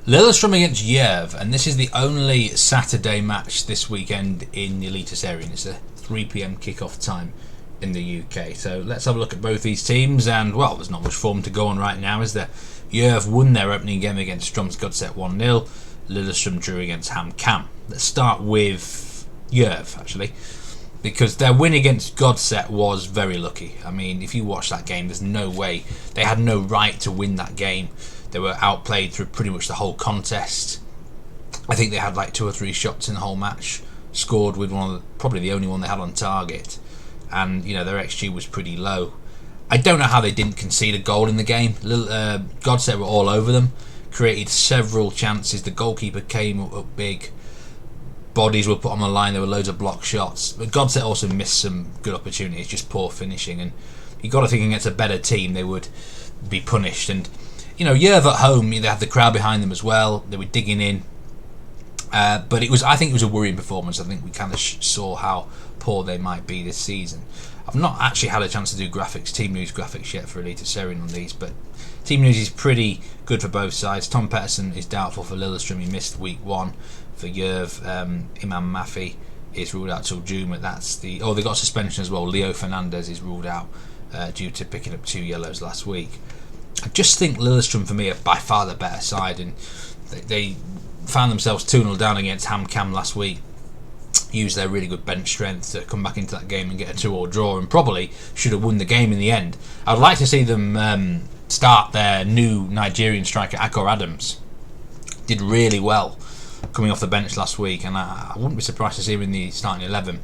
Lillestrøm against Jerv, and this is the only Saturday match this weekend in the Eliteserien. It's a 3 p.m. kick-off time in the UK. So let's have a look at both these teams, and well, there's not much form to go on right now, is there? Jerv won their opening game against Strømsgodset 1-0. Lillestrøm drew against HamKam. Let's start with Jerv, actually, because their win against Godset was very lucky. I mean, if you watch that game, there's no way. They had no right to win that game. They were outplayed through pretty much the whole contest. I think they had like 2 or 3 shots in the whole match, scored with probably the only one they had on target, and you know, their XG was pretty low. I don't know how they didn't concede a goal in the game. Godset were all over them, created several chances. The goalkeeper came up big. Bodies were put on the line. There were loads of block shots. But Godset also missed some good opportunities, just poor finishing. And you got to think against a better team, they would be punished. And you know, Jerv at home, they had the crowd behind them as well. They were digging in. But I think it was a worrying performance. I think we kind of saw how poor they might be this season. I've not actually had a chance to do team news graphics yet for Eliteserien on these, but team news is pretty good for both sides. Tom Pettersson is doubtful for Lillestrøm. He missed week 1 for Jerv. Imam Mafi is ruled out till June, but they got suspension as well. Leo Fernandez is ruled out due to picking up 2 yellows last week. I just think Lillestrøm for me are by far the better side, and they found themselves 2-0 down against HamKam last week. Used their really good bench strength to come back into that game and get a 2-2 draw, and probably should have won the game in the end. I'd like to see them start their new Nigerian striker Akor Adams. Did really well coming off the bench last week, and I wouldn't be surprised to see him in the starting 11.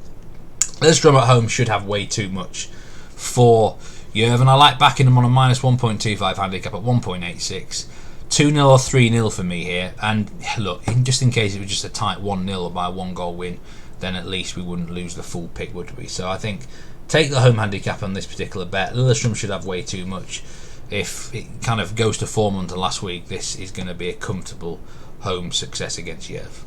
Lillestrøm at home should have way too much for Jerv, and I like backing them on a minus 1.25 handicap at 1.86. 2-0 or 3-0 for me here, and look, just in case it was just a tight 1-0 or by a 1-goal win, then at least we wouldn't lose the full pick, would we? So I think take the home handicap on this particular bet. Lillestrøm should have way too much. If it kind of goes to form until last week, this is going to be a comfortable home success against Jerv.